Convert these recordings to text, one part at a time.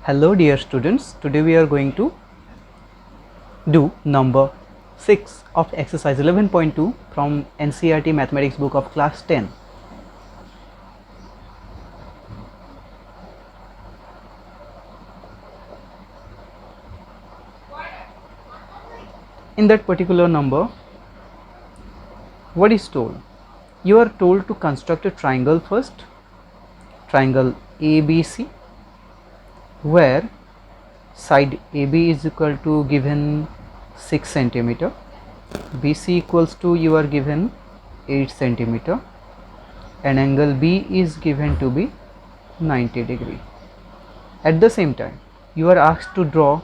Hello dear students, today we are going to do number 6 of exercise 11.2 from NCERT mathematics book of class 10. In that particular number, what is told? You are told to construct a triangle first, triangle ABC, where side AB is equal to given 6 centimeter, BC equals to you are given 8 centimeter, and angle B is given to be 90 degree. At the same time, you are asked to draw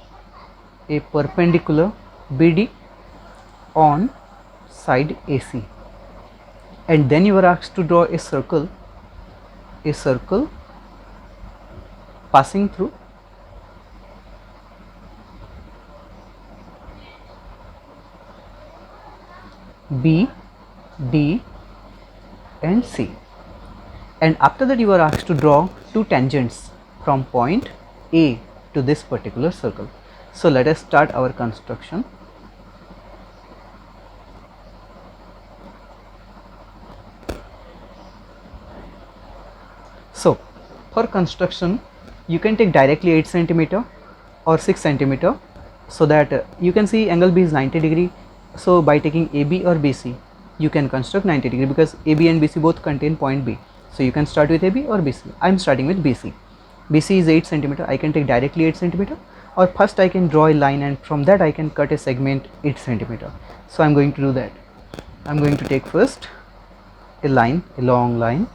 a perpendicular BD on side AC, and then you are asked to draw a circle passing through B, D and C, and after that you are asked to draw two tangents from point A to this particular circle. So let us start our construction. So for construction you can take directly 8 centimeter or 6 centimeter, so that you can see angle B is 90 degree. So by taking AB or BC you can construct 90 degree, because AB and BC both contain point B. So you can start with AB or BC. I am starting with BC. BC is 8 centimeter. I can take directly 8 centimeter, or first I can draw a line and from that I can cut a segment 8 centimeter. So I am going to do that. I am going to take first a line, a long line,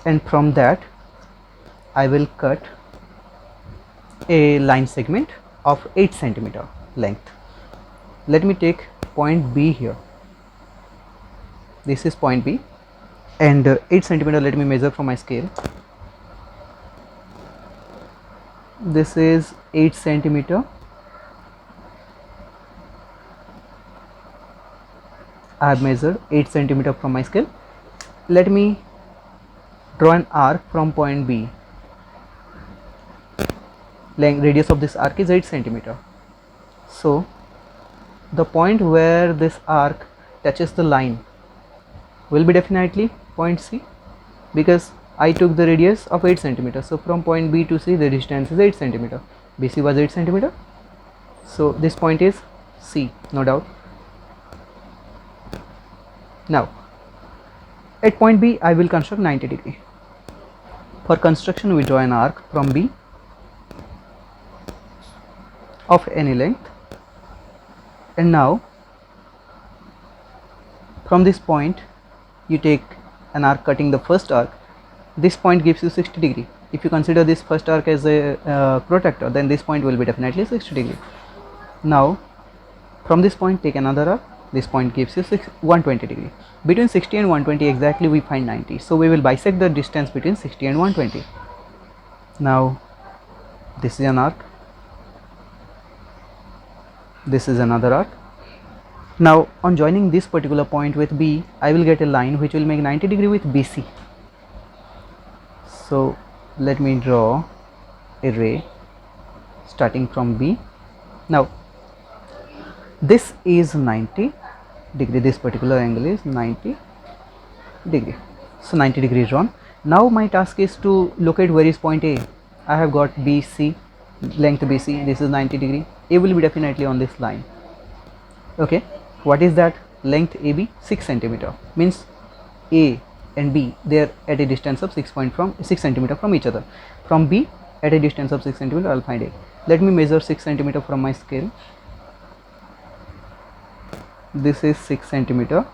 and from that I will cut a line segment of 8 centimeter length. Let me take point B here. This is point B, and 8 centimeter let me measure from my scale. This is 8 centimeter. I have measured 8 centimeter from my scale. Let me draw an arc from point B. Length, radius of this arc is 8 centimeter. So the point where this arc touches the line will be definitely point C, because I took the radius of 8 centimeter. So from point B to C the distance is 8 centimeter. BC was 8 centimeter. So this point is C, no doubt. Now at point B I will construct 90 degree. For construction we draw an arc from B of any length, and now from this point you take an arc cutting the first arc. This point gives you 60 degree. If you consider this first arc as a protractor, then this point will be definitely 60 degree. Now from this point take another arc. This point gives you 120 degree. Between 60 and 120 exactly we find 90. So we will bisect the distance between 60 and 120. Now this is an arc. This is another arc. Now on joining this particular point with B, I will get a line which will make 90 degree with BC. So let me draw a ray starting from B. Now this is 90 degree, this particular angle is 90 degree. So 90 degree is drawn. Now my task is to locate where is point A. I have got BC, length BC, this is 90 degree. A will be definitely on this line. Okay, what is that? Length AB 6 centimeter, means A and B they are at a distance of 6 centimeter from each other. From B at a distance of 6 centimeter I will find A. Let me measure 6 centimeter from my scale. This is 6 centimeter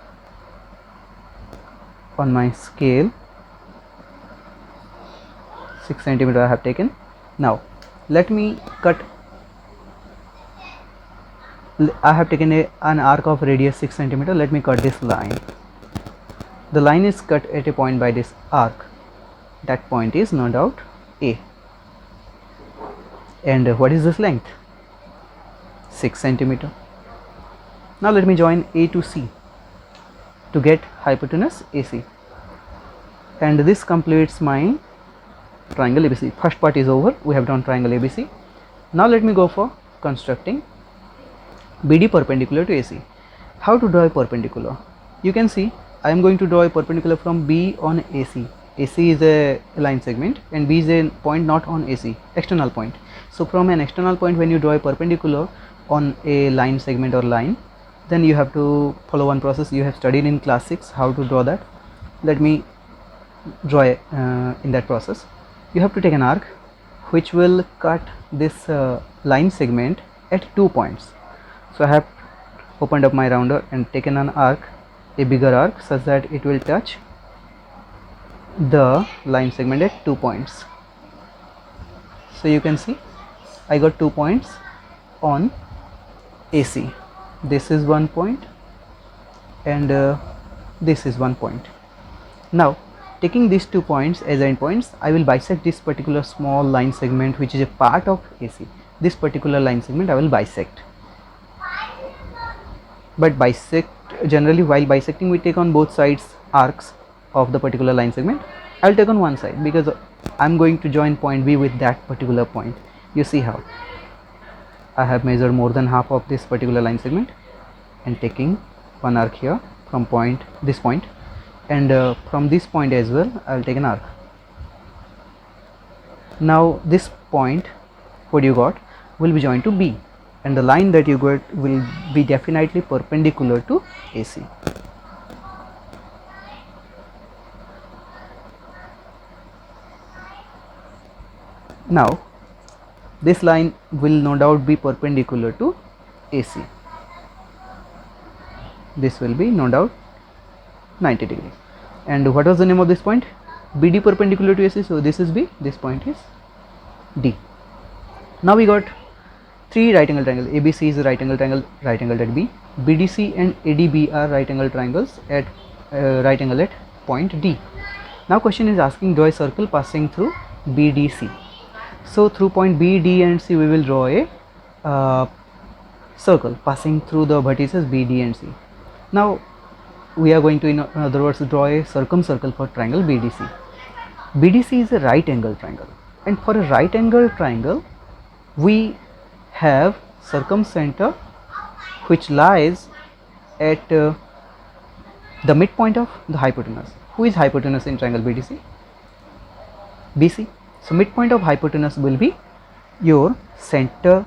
on my scale. 6 centimeter I have taken. Now let me cut. I have taken an arc of radius 6 centimeter. Let me cut this line. The line is cut at a point by this arc. That point is no doubt A. And what is this length? 6 centimeter. Now let me join A to C to get hypotenuse AC, and this completes my triangle ABC. First part is over, we have drawn triangle ABC. Now let me go for constructing BD perpendicular to AC. How to draw a perpendicular? You can see I am going to draw a perpendicular from B on AC. AC is a line segment and B is a point not on AC, external point. So from an external point, when you draw a perpendicular on a line segment or line, then you have to follow one process you have studied in class 6 how to draw that. Let me draw in that process. You have to take an arc which will cut this line segment at 2 points. So I have opened up my rounder and taken an arc, a bigger arc, such that it will touch the line segment at 2 points. So you can see I got 2 points on AC. This is 1 point and this is 1 point. Now taking these 2 points as endpoints, I will bisect this particular small line segment which is a part of AC. This particular line segment I will bisect. But bisect, generally while bisecting we take on both sides arcs of the particular line segment. I will take on one side because I am going to join point B with that particular point. You see how I have measured more than half of this particular line segment and taking one arc here from this point, and from this point as well I will take an arc. Now this point, what you got, will be joined to B, and the line that you got will be definitely perpendicular to AC. Now this line will no doubt be perpendicular to AC. This will be no doubt 90 degree. And what was the name of this point? BD perpendicular to AC. So this is B, this point is D. Now we got three right angle triangle. ABC is a right angle triangle, right angle at B. BDC and ADB are right angle triangles at right angle at point D. Now question is asking, draw a circle passing through BDC. So through point B, D and C we will draw a circle passing through the vertices B, D and C. Now we are going to, in other words, draw a circumcircle for triangle BDC. BDC is a right angle triangle, and for a right angle triangle we have circumcenter which lies at the midpoint of the hypotenuse. Who is hypotenuse in triangle BDC? BC. So midpoint of hypotenuse will be your center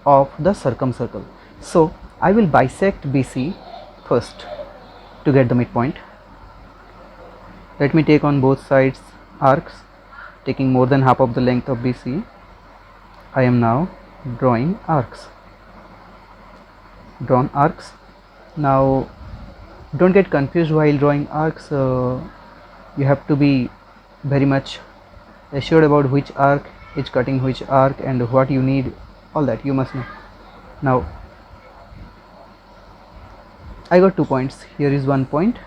of the circumcircle. So I will bisect BC first to get the midpoint. Let me take on both sides arcs, taking more than half of the length of BC. I am now drawing arcs. Drawn arcs. Now don't get confused while drawing arcs. You have to be very much assured about which arc is cutting which arc and what you need, all that you must know. Now I got 2 points. Here is 1 point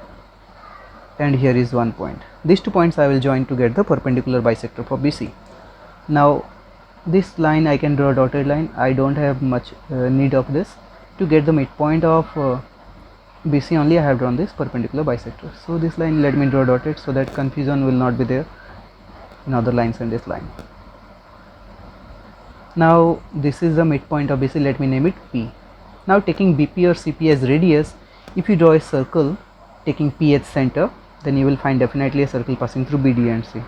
and here is 1 point. These 2 points I will join to get the perpendicular bisector for BC. Now this line I can draw a dotted line. I don't have much need of this. To get the midpoint of BC only I have drawn this perpendicular bisector. So this line let me draw dotted so that confusion will not be there in other lines and this line. Now this is the midpoint of BC. Let me name it P. Now taking BP or CP as radius, if you draw a circle taking P as center, then you will find definitely a circle passing through BD and C.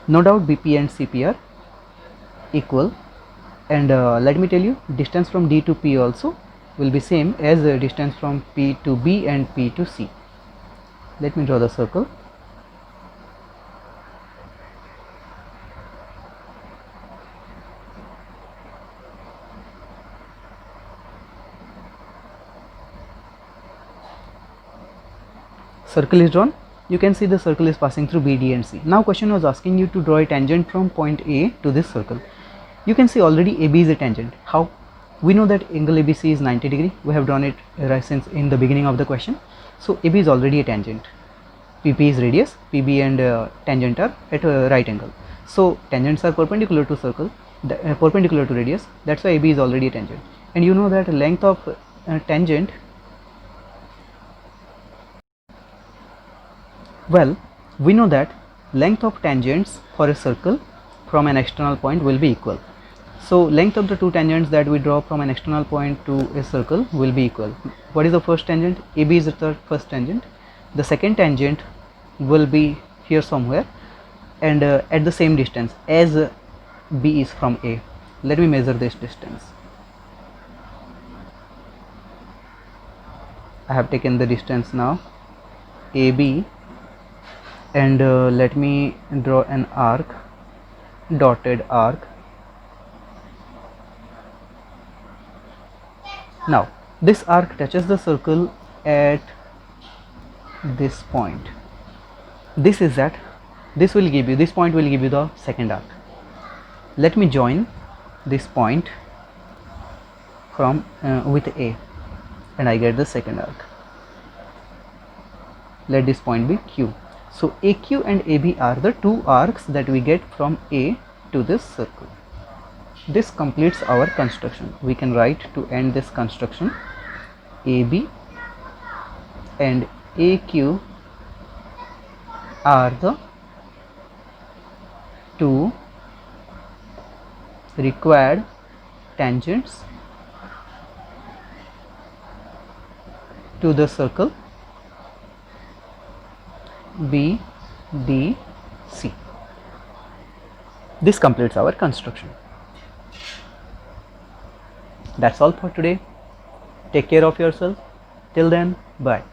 No doubt BP and CP are equal, and let me tell you, distance from D to P also will be same as the distance from P to B and P to C. Let me draw the circle. Circle is drawn. You can see the circle is passing through B, D and C. Now question was asking you to draw a tangent from point A to this circle. You can see already AB is a tangent. How? We know that angle ABC is 90 degree. We have drawn it right since in the beginning of the question. So AB is already a tangent. PP is radius, PB and tangent are at a right angle. So tangents are perpendicular to circle, perpendicular to radius. That's why AB is already a tangent. And you know that length of tangent, well, We know that length of tangents for a circle from an external point will be equal. So length of the two tangents that we draw from an external point to a circle will be equal. What is the first tangent? AB is the first tangent. The second tangent will be here somewhere, and at the same distance as B is from A. Let me measure this distance. I have taken the distance now, AB, and let me draw an arc, dotted arc. Now this arc touches the circle at this point. This point will give you the second arc. Let me join this point from with A, and I get the second arc. Let this point be Q. So AQ and AB are the two arcs that we get from A to this circle. This completes our construction. We can write to end this construction, AB and AQ are the two required tangents to the circle BDC. This completes our construction. That's all for today. Take care of yourself. Till then, bye.